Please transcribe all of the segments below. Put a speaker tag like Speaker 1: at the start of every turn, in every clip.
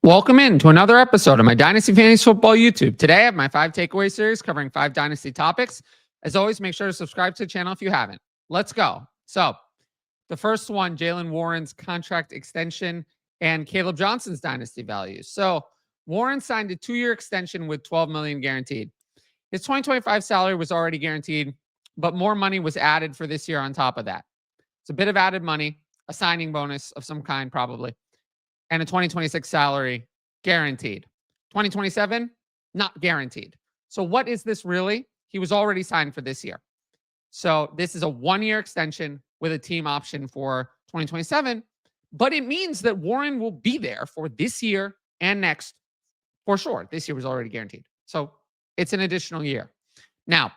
Speaker 1: Welcome in to another episode of my Dynasty Fantasy Football YouTube. Today I have my 5 takeaway series covering 5 Dynasty topics. As always, make sure to subscribe to the channel if you haven't. Let's go. So, the first one, Jaylen Warren's contract extension and Kaleb Johnson's Dynasty values. So, Warren signed a 2-year extension with $12 million guaranteed. His 2025 salary was already guaranteed, but more money was added for this year on top of that. It's a bit of added money, a signing bonus of some kind probably, and a 2026 salary guaranteed. 2027, not guaranteed. So what is this really? He was already signed for this year. So this is a 1-year extension with a team option for 2027, but it means that Warren will be there for this year and next for sure. This year was already guaranteed. So it's an additional year. Now,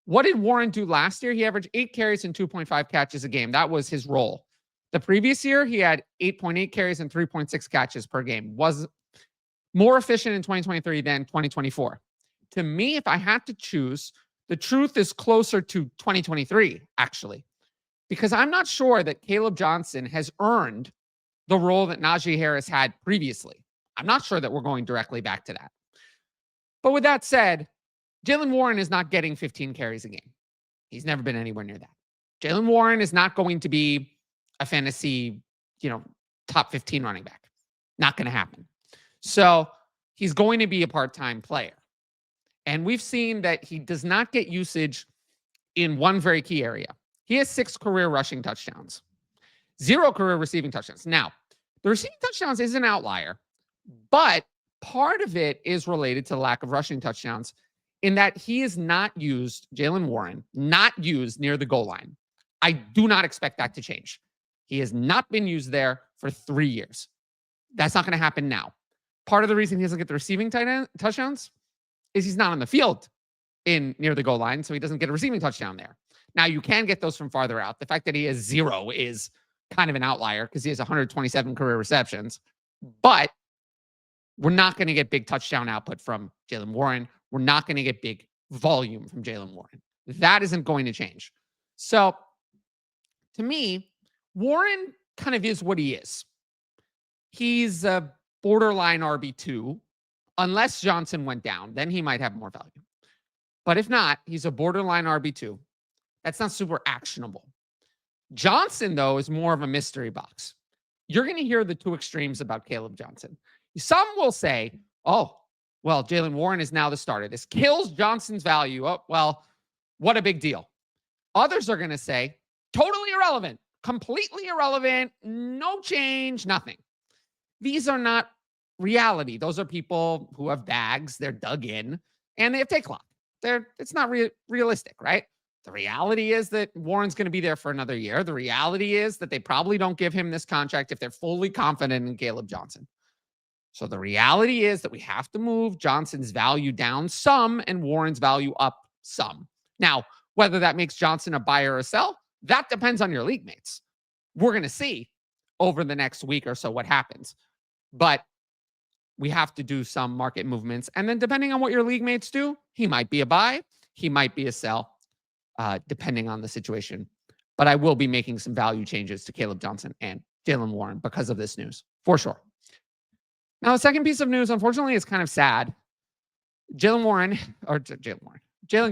Speaker 1: what did Warren do last year? He averaged 8 carries and 2.5 catches a game. That was his role. The previous year, he had 8.8 carries and 3.6 catches per game. Was more efficient in 2023 than 2024. To me, if I had to choose, the truth is closer to 2023, actually, because I'm not sure that Kaleb Johnson has earned the role that Najee Harris had previously. I'm not sure that we're going directly back to that. But with that said, Jaylen Warren is not getting 15 carries a game. He's never been anywhere near that. Jaylen Warren is not going to be a fantasy, top 15 running back. Not going to happen. So he's going to be a part-time player. And we've seen that he does not get usage in one very key area. He has 6 career rushing touchdowns, 0 career receiving touchdowns. Now, the receiving touchdowns is an outlier, but part of it is related to the lack of rushing touchdowns in that he is not used, Jaylen Warren, not used near the goal line. I do not expect that to change. He has not been used there for 3 years. That's not going to happen now. Part of the reason he doesn't get the receiving touchdowns is he's not on the field near the goal line, so he doesn't get a receiving touchdown there. Now, you can get those from farther out. The fact that he has 0 is kind of an outlier because he has 127 career receptions. But we're not going to get big touchdown output from Jaylen Warren. We're not going to get big volume from Jaylen Warren. That isn't going to change. So, to me, Warren kind of is what he is. He's a borderline RB2. Unless Johnson went down, then he might have more value. But if not, he's a borderline RB2. That's not super actionable. Johnson, though, is more of a mystery box. You're going to hear the two extremes about Kaleb Johnson. Some will say, oh, well, Jaylen Warren is now the starter. This kills Johnson's value. Oh, well, what a big deal. Others are going to say, totally irrelevant. Completely irrelevant, no change, nothing. These are not reality. Those are people who have bags, they're dug in, and they have take clock. It's not realistic, right? The reality is that Warren's going to be there for another year. The reality is that they probably don't give him this contract if they're fully confident in Kaleb Johnson. So the reality is that we have to move Johnson's value down some and Warren's value up some. Now, whether that makes Johnson a buy or a sell, that depends on your league mates. We're going to see over the next week or so what happens. But we have to do some market movements. And then depending on what your league mates do, he might be a buy, he might be a sell, depending on the situation. But I will be making some value changes to Kaleb Johnson and Jaylen Warren because of this news, for sure. Now, the second piece of news, unfortunately, is kind of sad. Jaylen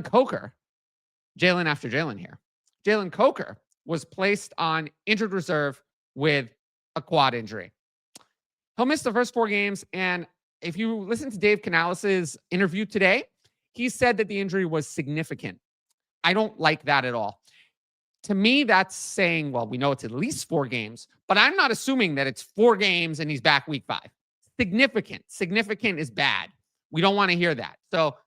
Speaker 1: Coker, Jalen after Jalen here. Jalen Coker was placed on injured reserve with a quad injury. He'll miss the first 4 games. And if you listen to Dave Canales' interview today, he said that the injury was significant. I don't like that at all. To me, that's saying, well, we know it's at least 4 games, but I'm not assuming that it's 4 games and he's back week 5. Significant. Significant is bad. We don't want to hear that. So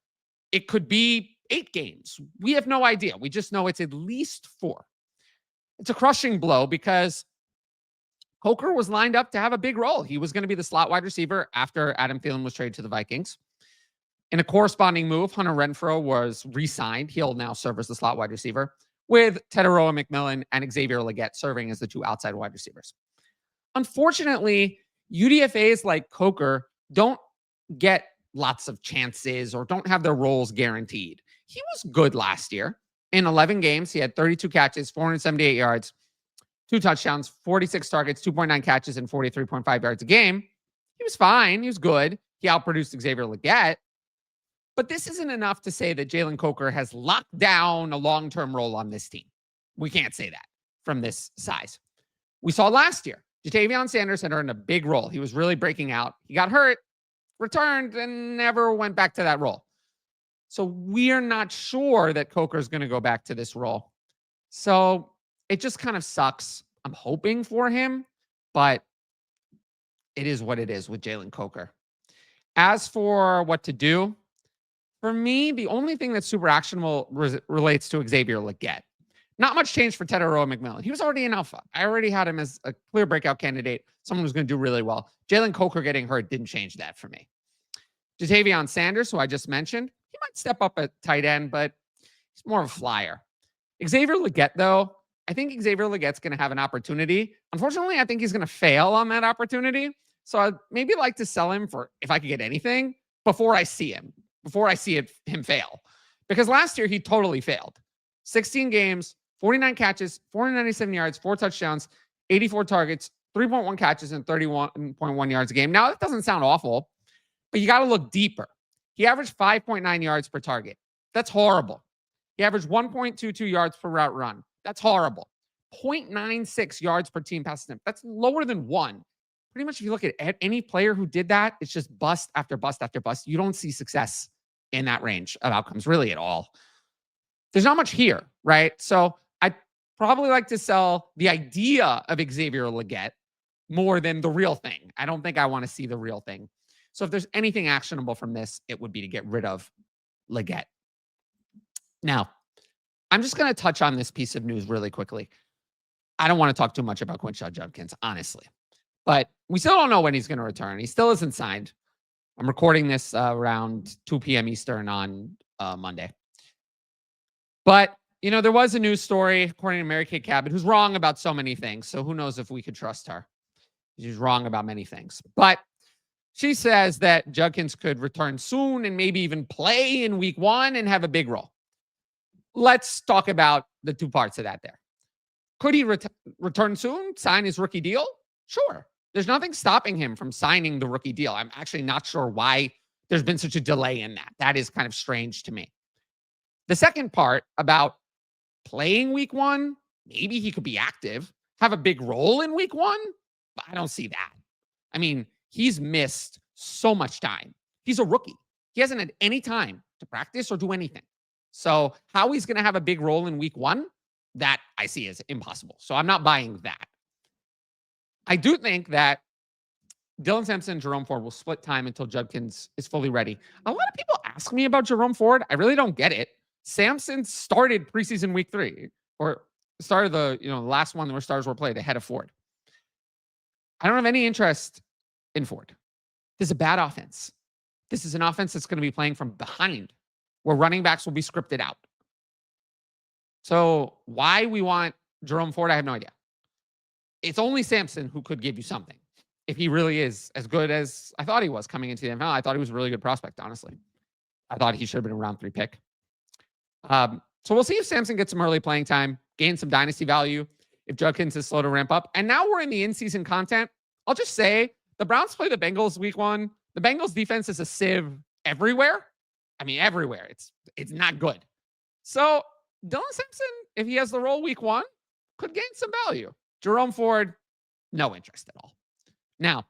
Speaker 1: it could be 8 games. We have no idea. We just know it's at least 4. It's a crushing blow because Coker was lined up to have a big role. He was going to be the slot wide receiver after Adam Thielen was traded to the Vikings. In a corresponding move, Hunter Renfrow was re-signed. He'll now serve as the slot wide receiver, with Teteroa McMillan and Xavier Legette serving as the 2 outside wide receivers. Unfortunately, UDFAs like Coker don't get lots of chances or don't have their roles guaranteed. He was good last year. In 11 games, he had 32 catches, 478 yards, 2 touchdowns, 46 targets, 2.9 catches, and 43.5 yards a game. He was fine. He was good. He outproduced Xavier Legette. But this isn't enough to say that Jalen Coker has locked down a long-term role on this team. We can't say that from this size. We saw last year, Ja'Tavion Sanders had earned a big role. He was really breaking out. He got hurt, returned, and never went back to that role. So we're not sure that Coker is going to go back to this role. So it just kind of sucks. I'm hoping for him, but it is what it is with Jalen Coker. As for what to do, for me, the only thing that's super actionable relates to Xavier Legette. Not much change for Tetairoa McMillan. He was already an alpha. I already had him as a clear breakout candidate, someone who's going to do really well. Jalen Coker getting hurt didn't change that for me. Ja'Tavion Sanders, who I just mentioned, he might step up at tight end, but he's more of a flyer. Xavier Legette, though, I think Xavier Legette's going to have an opportunity. Unfortunately, I think he's going to fail on that opportunity. So I'd maybe like to sell him for, if I could get anything, before I see him, him fail. Because last year, he totally failed. 16 games, 49 catches, 497 yards, 4 touchdowns, 84 targets, 3.1 catches, and 31.1 yards a game. Now, that doesn't sound awful, but you got to look deeper. He averaged 5.9 yards per target. That's horrible. He averaged 1.22 yards per route run. That's horrible. 0.96 yards per team pass attempt. That's lower than 1. Pretty much, if you look at any player who did that, it's just bust after bust after bust. You don't see success in that range of outcomes really at all. There's not much here, right? So I'd probably like to sell the idea of Xavier Legette more than the real thing. I don't think I want to see the real thing. So if there's anything actionable from this, it would be to get rid of Legette. Now, I'm just going to touch on this piece of news really quickly. I don't want to talk too much about Quinshon Judkins, honestly. But we still don't know when he's going to return. He still isn't signed. I'm recording this around 2 p.m. Eastern on Monday. But, you know, there was a news story, according to Mary Kay Cabot, who's wrong about so many things. So who knows if we could trust her. She's wrong about many things. But she says that Judkins could return soon and maybe even play in week 1 and have a big role. Let's talk about the two parts of that there. Could he return soon, sign his rookie deal? Sure. There's nothing stopping him from signing the rookie deal. I'm actually not sure why there's been such a delay in that. That is kind of strange to me. The second part about playing week 1, maybe he could be active, have a big role in week 1, but I don't see that. I mean, he's missed so much time. He's a rookie. He hasn't had any time to practice or do anything. So how he's going to have a big role in week 1, that I see as impossible. So I'm not buying that. I do think that Dylan Sampson and Jerome Ford will split time until Judkins is fully ready. A lot of people ask me about Jerome Ford. I really don't get it. Sampson started preseason week 3, or started the last one where stars were played ahead of Ford. I don't have any interest in Ford. This is a bad offense. This is an offense that's going to be playing from behind, where running backs will be scripted out. So why we want Jerome Ford, I have no idea. It's only Sampson who could give you something. If he really is as good as I thought he was coming into the NFL, I thought he was a really good prospect, honestly. I thought he should have been a round 3 pick. So we'll see if Sampson gets some early playing time, gain some dynasty value, if Judkins is slow to ramp up. And now we're in the in-season content. I'll just say the Browns play the Bengals week 1. The Bengals defense is a sieve everywhere. I mean, everywhere. It's not good. So Dylan Sampson, if he has the role week 1, could gain some value. Jerome Ford, no interest at all. Now,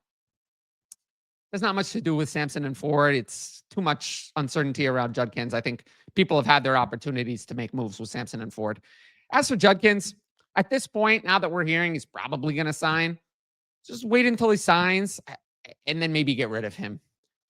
Speaker 1: there's not much to do with Sampson and Ford. It's too much uncertainty around Judkins. I think people have had their opportunities to make moves with Sampson and Ford. As for Judkins, at this point, now that we're hearing he's probably going to sign, just wait until he signs and then maybe get rid of him.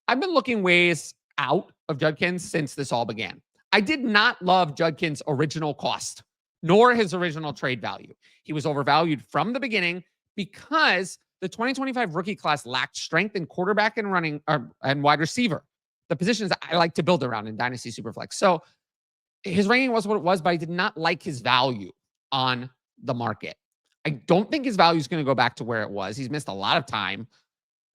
Speaker 1: I've been looking ways out of Judkins since this all began. I did not love Judkins' original cost, nor his original trade value. He was overvalued from the beginning because the 2025 rookie class lacked strength in quarterback and running and wide receiver, the positions I like to build around in Dynasty Superflex. So his ranking was what it was, but I did not like his value on the market. I don't think his value is going to go back to where it was. He's missed a lot of time,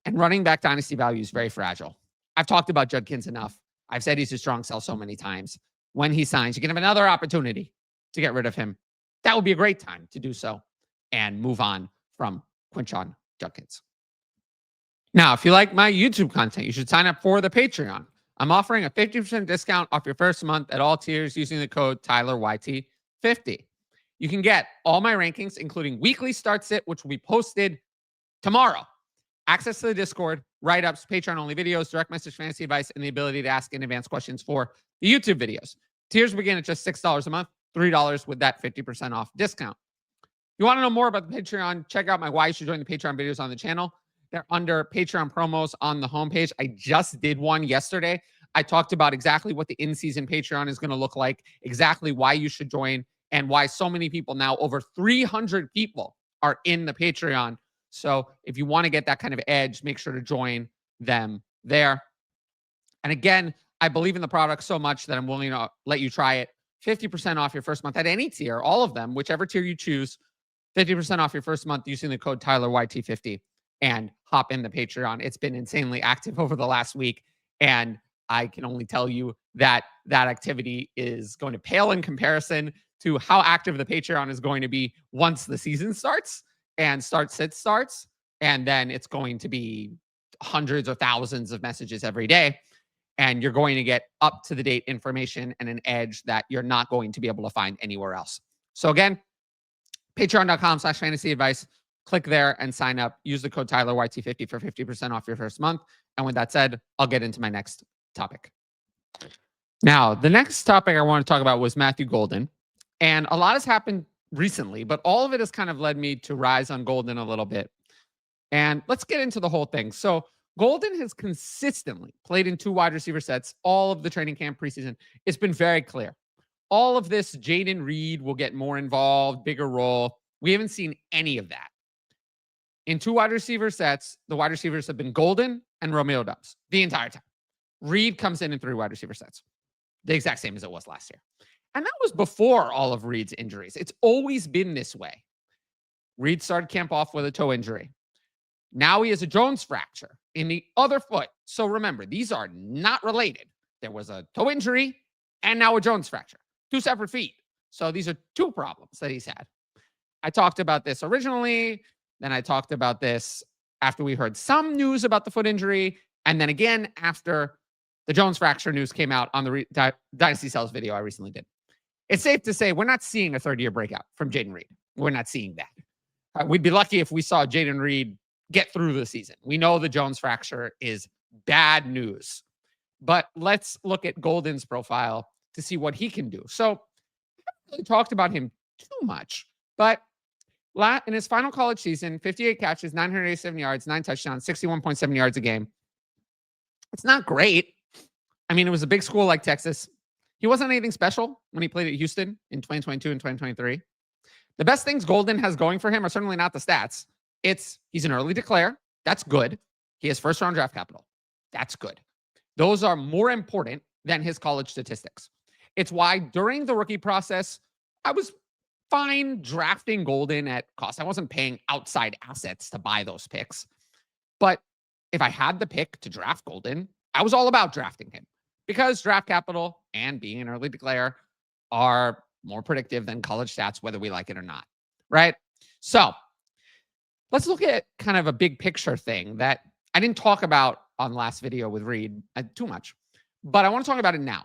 Speaker 1: and running back Dynasty value is very fragile. I've talked about Judkins enough. I've said he's a strong sell so many times. When he signs, you can have another opportunity to get rid of him. That would be a great time to do so and move on from Quinshon Judkins. Now, if you like my YouTube content, you should sign up for the Patreon. I'm offering a 50% discount off your first month at all tiers using the code TylerYT50. You can get all my rankings, including weekly start sit, which will be posted tomorrow. Access to the Discord, write-ups, Patreon-only videos, direct message fantasy advice, and the ability to ask in advance questions for the YouTube videos. Tiers begin at just $6 a month, $3 with that 50% off discount. If you want to know more about the Patreon, check out my Why You Should Join the Patreon videos on the channel. They're under Patreon promos on the homepage. I just did one yesterday. I talked about exactly what the in-season Patreon is going to look like, exactly why you should join, and why so many people now, over 300 people, are in the Patreon. So if you want to get that kind of edge, make sure to join them there. And again, I believe in the product so much that I'm willing to let you try it. 50% off your first month at any tier, all of them, whichever tier you choose. 50% off your first month using the code TylerYT50 and hop in the Patreon. It's been insanely active over the last week. And I can only tell you that that activity is going to pale in comparison to how active the Patreon is going to be once the season starts and start-sit starts. And then it's going to be hundreds or thousands of messages every day. And you're going to get up-to-the-date information and an edge that you're not going to be able to find anywhere else. So again, patreon.com/fantasy advice. Click there and sign up. Use the code TylerYT50 for 50% off your first month. And with that said, I'll get into my next topic. Now, the next topic I want to talk about was Matthew Golden. And a lot has happened recently, but all of it has kind of led me to rise on Golden a little bit. And let's get into the whole thing. So Golden has consistently played in 2 wide receiver sets all of the training camp preseason. It's been very clear. All of this, Jaden Reed will get more involved, bigger role. We haven't seen any of that. In 2 wide receiver sets, the wide receivers have been Golden and Romeo Doubs the entire time. Reed comes in 3 wide receiver sets, the exact same as it was last year. And that was before all of Reed's injuries. It's always been this way. Reed started camp off with a toe injury. Now he has a Jones fracture in the other foot. So remember, these are not related. There was a toe injury and now a Jones fracture. 2 separate feet. So these are 2 problems that he's had. I talked about this originally. Then I talked about this after we heard some news about the foot injury. And then again, after the Jones fracture news came out on the Dynasty Cells video I recently did. It's safe to say we're not seeing a third-year breakout from Jaden Reed. We're not seeing that. We'd be lucky if we saw Jaden Reed get through the season. We know the Jones fracture is bad news. But let's look at Golden's profile to see what he can do. So I haven't really talked about him too much, but in his final college season, 58 catches, 987 yards, 9 touchdowns, 61.7 yards a game. It's not great. I mean, it was a big school like Texas. He wasn't anything special when he played at Houston in 2022 and 2023. The best things Golden has going for him are certainly not the stats. He's an early declare. That's good. He has first-round draft capital. That's good. Those are more important than his college statistics. It's why during the rookie process, I was fine drafting Golden at cost. I wasn't paying outside assets to buy those picks. But if I had the pick to draft Golden, I was all about drafting him because draft capital and being an early declare are more predictive than college stats, whether we like it or not, right? So let's look at kind of a big picture thing that I didn't talk about on last video with Reed too much, but I want to talk about it now.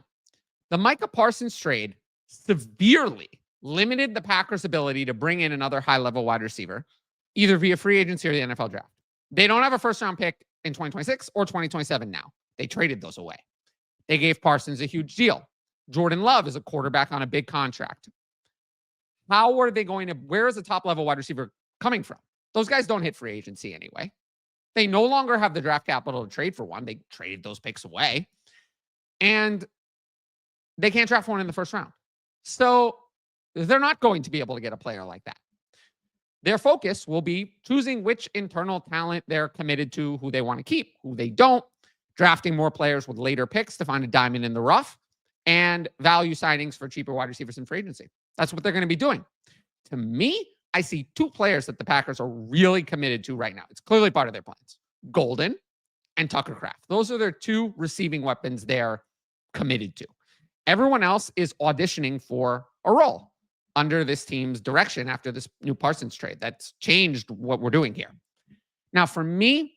Speaker 1: The Micah Parsons trade severely limited the Packers' ability to bring in another high-level wide receiver, either via free agency or the NFL draft. They don't have a first-round pick in 2026 or 2027 now. They traded those away. They gave Parsons a huge deal. Jordan Love is a quarterback on a big contract. How are they going to, where is the top-level wide receiver coming from? Those guys don't hit free agency anyway. They no longer have the draft capital to trade for one. They traded those picks away. And they can't draft one in the first round. So they're not going to be able to get a player like that. Their focus will be choosing which internal talent they're committed to, who they want to keep, who they don't, drafting more players with later picks to find a diamond in the rough, and value signings for cheaper wide receivers in free agency. That's what they're going to be doing. To me, I see 2 players that the Packers are really committed to right now. It's clearly part of their plans. Golden and Tucker Kraft. Those are their 2 receiving weapons they're committed to. Everyone else is auditioning for a role under this team's direction after this new Parsons trade. That's changed what we're doing here. Now, for me,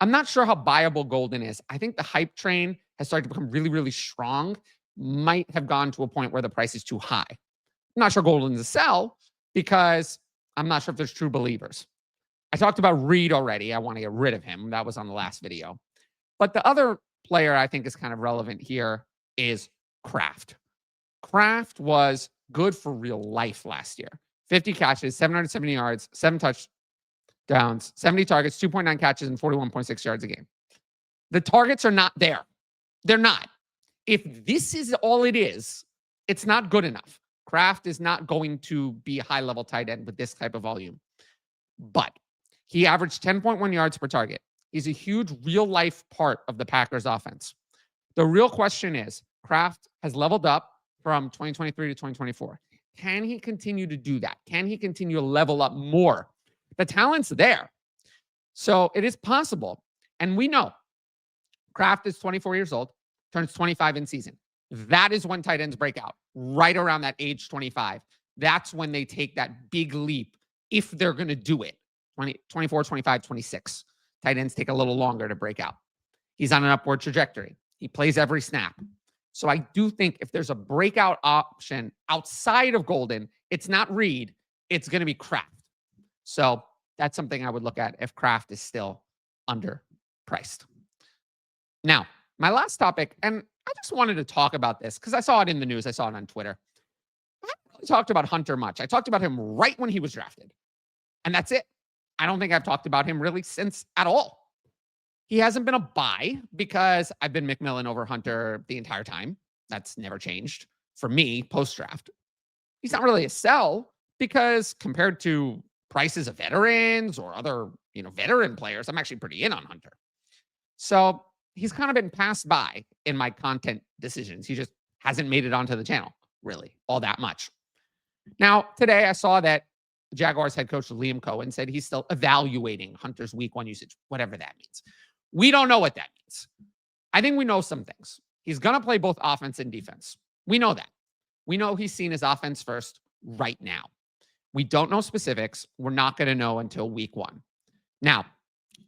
Speaker 1: I'm not sure how buyable Golden is. I think the hype train has started to become really, really strong. Might have gone to a point where the price is too high. I'm not sure Golden's a sell because I'm not sure if there's true believers. I talked about Reed already. I want to get rid of him. That was on the last video. But the other player I think is kind of relevant here is Kraft. Kraft was good for real life last year. 50 catches, 770 yards, 7 touchdowns, 70 targets, 2.9 catches, and 41.6 yards a game. The targets are not there. They're not. If this is all it is, it's not good enough. Kraft is not going to be a high-level tight end with this type of volume. But he averaged 10.1 yards per target. He's a huge real-life part of the Packers offense. The real question is, Kraft has leveled up from 2023 to 2024. Can he continue to do that? Can he continue to level up more? The talent's there. So it is possible. And we know Kraft is 24 years old, turns 25 in season. That is when tight ends break out, right around that age 25. That's when they take that big leap if they're going to do it. 24, 25, 26. Tight ends take a little longer to break out. He's on an upward trajectory. He plays every snap. So I do think if there's a breakout option outside of Golden, it's not Reed, it's going to be Kraft. So that's something I would look at if Kraft is still underpriced. Now, my last topic, and I just wanted to talk about this because I saw it in the news. I saw it on Twitter. I haven't really talked about Hunter much. I talked about him right when he was drafted. And that's it. I don't think I've talked about him really since at all. He hasn't been a buy because I've been McMillan over Hunter the entire time. That's never changed for me post-draft. He's not really a sell because compared to prices of veterans or other, veteran players, I'm actually pretty in on Hunter. So he's kind of been passed by in my content decisions. He just hasn't made it onto the channel, really, all that much. Now, today I saw that Jaguars head coach Liam Cohen said he's still evaluating Hunter's week 1 usage, whatever that means. We don't know what that means. I think we know some things. He's going to play both offense and defense. We know that. We know he's seen his offense first right now. We don't know specifics. We're not going to know until week 1. Now,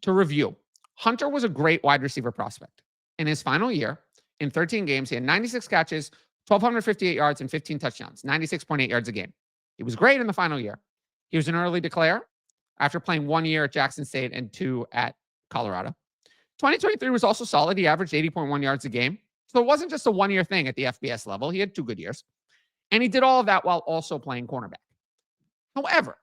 Speaker 1: to review, Hunter was a great wide receiver prospect. In his final year, in 13 games, he had 96 catches, 1,258 yards, and 15 touchdowns, 96.8 yards a game. He was great in the final year. He was an early declare after playing 1 year at Jackson State and 2 at Colorado. 2023 was also solid. He averaged 80.1 yards a game. So it wasn't just a 1-year thing at the FBS level. He had 2 good years. And he did all of that while also playing cornerback. However,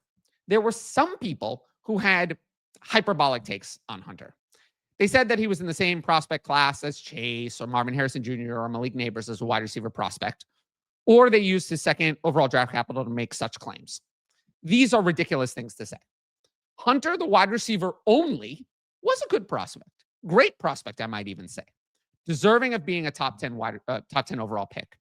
Speaker 1: there were some people who had hyperbolic takes on Hunter. They said that he was in the same prospect class as Chase or Marvin Harrison Jr. or Malik Neighbors as a wide receiver prospect, or they used his second overall draft capital to make such claims. These are ridiculous things to say. Hunter, the wide receiver only, was a good prospect. Great prospect, I might even say. Deserving of being a top 10 overall pick.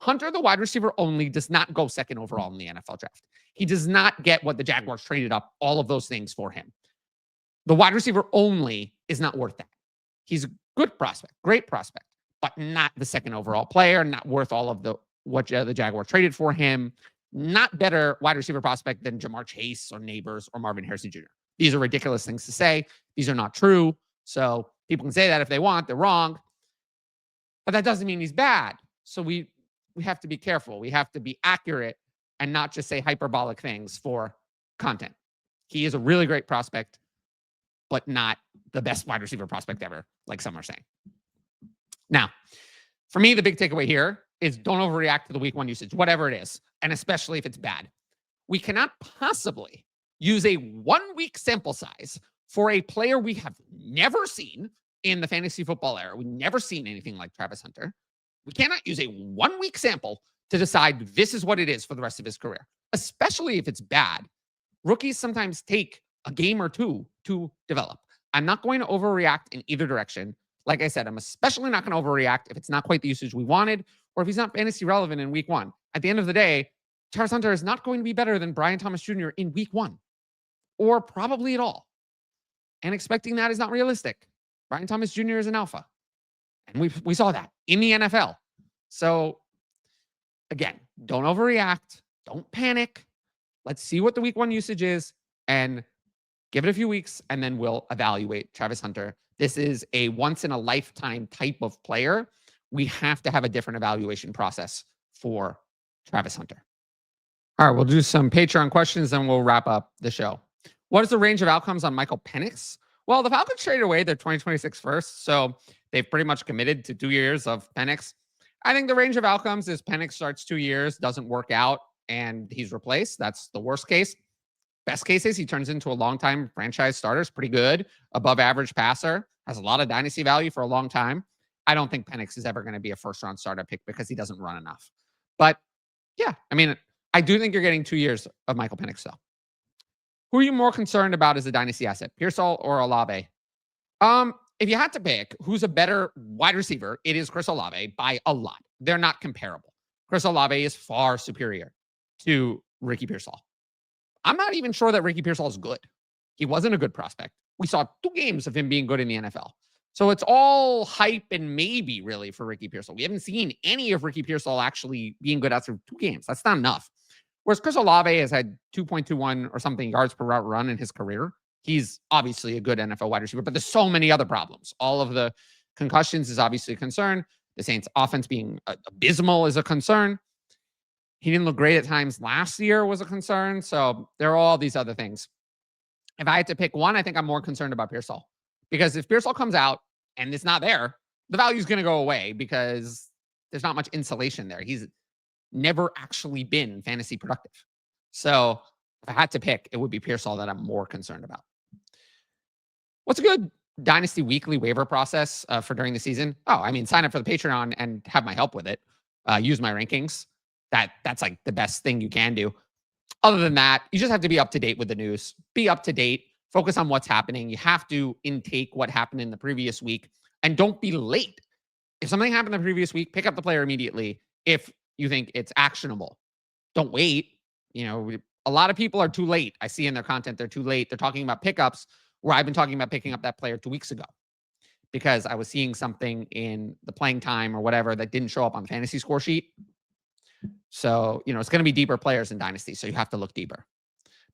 Speaker 1: Hunter, the wide receiver only, does not go second overall in the NFL draft. He does not get what the Jaguars traded up, all of those things for him. The wide receiver only is not worth that. He's a good prospect, great prospect, but not the second overall player, not worth all of what the Jaguars traded for him. Not better wide receiver prospect than Jamar Chase or Neighbors or Marvin Harrison Jr. These are ridiculous things to say. These are not true. So people can say that if they want, they're wrong. But that doesn't mean he's bad. So we have to be careful. We have to be accurate and not just say hyperbolic things for content. He is a really great prospect, but not the best wide receiver prospect ever, like some are saying. Now, for me, the big takeaway here is don't overreact to the week 1 usage, whatever it is, and especially if it's bad. We cannot possibly use a 1-week sample size for a player we have never seen in the fantasy football era. We've never seen anything like Travis Hunter. We cannot use a 1-week sample to decide this is what it is for the rest of his career, especially if it's bad. Rookies sometimes take a game or 2 to develop. I'm not going to overreact in either direction. Like I said, I'm especially not going to overreact if it's not quite the usage we wanted or if he's not fantasy relevant in week 1. At the end of the day, Travis Hunter is not going to be better than Brian Thomas Jr. in week 1 or probably at all. And expecting that is not realistic. Brian Thomas Jr. is an alpha. And we saw that in the NFL. So again, don't overreact. Don't panic. Let's see what the week 1 usage is and give it a few weeks, and then we'll evaluate Travis Hunter This is a once in a lifetime type of player. We have to have a different evaluation process for Travis Hunter. All right, we'll do some Patreon questions, then we'll wrap up the show. What is the range of outcomes on Michael Penix? Well, the Falcons traded away their 2026 first, so they've pretty much committed to 2 years of Penix. I think the range of outcomes is Penix starts 2 years, doesn't work out, and he's replaced. That's the worst case. Best case is he turns into a long-time franchise starter. Is pretty good, above average passer, has a lot of dynasty value for a long time. I don't think Penix is ever going to be a first-round starter pick because he doesn't run enough. But yeah, I mean, I do think you're getting 2 years of Michael Penix, though. Who are you more concerned about as a dynasty asset, Pearsall or Olave? If you had to pick who's a better wide receiver, it is Chris Olave by a lot. They're not comparable. Chris Olave is far superior to Ricky Pearsall. I'm not even sure that Ricky Pearsall is good. He wasn't a good prospect. We saw 2 games of him being good in the NFL. So it's all hype and maybe really for Ricky Pearsall. We haven't seen any of Ricky Pearsall actually being good after 2 games. That's not enough. Whereas Chris Olave has had 2.21 or something yards per route run in his career. He's obviously a good NFL wide receiver, but there's so many other problems. All of the concussions is obviously a concern. The Saints offense being abysmal is a concern. He didn't look great at times last year was a concern. So there are all these other things. If I had to pick one, I think I'm more concerned about Pearsall. Because if Pearsall comes out and it's not there, the value is going to go away because there's not much insulation there. He's never actually been fantasy productive. So if I had to pick, it would be Pearsall that I'm more concerned about. What's a good Dynasty weekly waiver process for during the season? Oh, I mean, sign up for the Patreon and have my help with it. Use my rankings. That's like the best thing you can do. Other than that, you just have to be up to date with the news. Be up to date. Focus on what's happening. You have to intake what happened in the previous week and don't be late. If something happened the previous week, pick up the player immediately. If you think it's actionable, don't wait. You know, a lot of people are too late. I see in their content, they're too late. They're talking about pickups where I've been talking about picking up that player 2 weeks ago because I was seeing something in the playing time or whatever that didn't show up on the fantasy score sheet. So, you know, it's going to be deeper players in Dynasty. So you have to look deeper.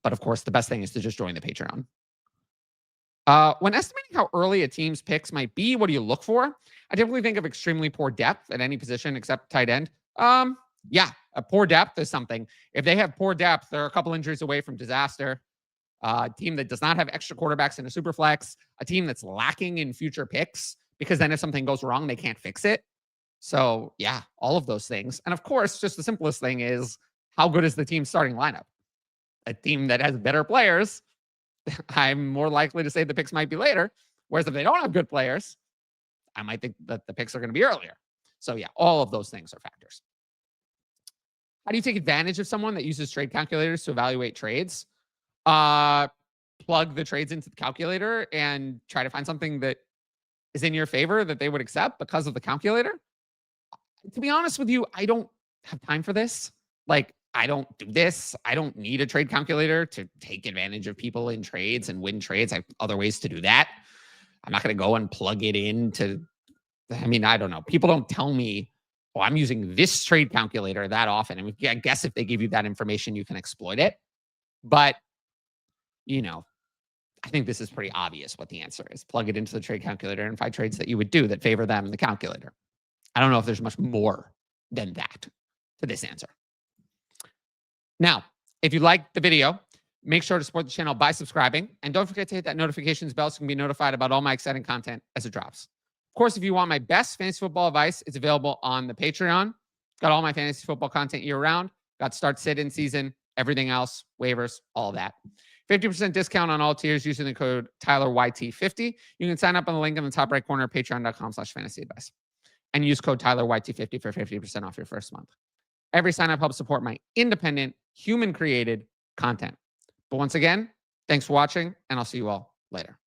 Speaker 1: But of course, the best thing is to just join the Patreon. When estimating how early a team's picks might be, what do you look for? I typically think of extremely poor depth at any position except tight end. Yeah, a poor depth is something. If they have poor depth, they're a couple injuries away from disaster. A team that does not have extra quarterbacks in a super flex, a team that's lacking in future picks, because then if something goes wrong, they can't fix it. So yeah, all of those things. And of course, just the simplest thing is how good is the team's starting lineup? A team that has better players, I'm more likely to say the picks might be later. Whereas if they don't have good players, I might think that the picks are going to be earlier. So yeah, all of those things are factors. How do you take advantage of someone that uses trade calculators to evaluate trades? Plug the trades into the calculator and try to find something that is in your favor that they would accept because of the calculator. To be honest with you, I don't have time for this. Like, I don't do this. I don't need a trade calculator to take advantage of people in trades and win trades. I have other ways to do that. I'm not going to go and plug it into, I mean, I don't know. People don't tell me, oh, I'm using this trade calculator that often. I mean, I guess if they give you that information, you can exploit it. But, you know, I think this is pretty obvious what the answer is. Plug it into the trade calculator and find trades that you would do that favor them in the calculator. I don't know if there's much more than that to this answer. Now, if you liked the video, make sure to support the channel by subscribing. And don't forget to hit that notifications bell so you can be notified about all my exciting content as it drops. Of course, if you want my best fantasy football advice, it's available on the Patreon. Got all my fantasy football content year-round. Got start, sit, in season, everything else, waivers, all that. 50% discount on all tiers using the code TylerYT50. You can sign up on the link in the top right corner of patreon.com/fantasyadvice. And use code TylerYT50 for 50% off your first month. Every sign up helps support my independent, human-created content. But once again, thanks for watching, and I'll see you all later.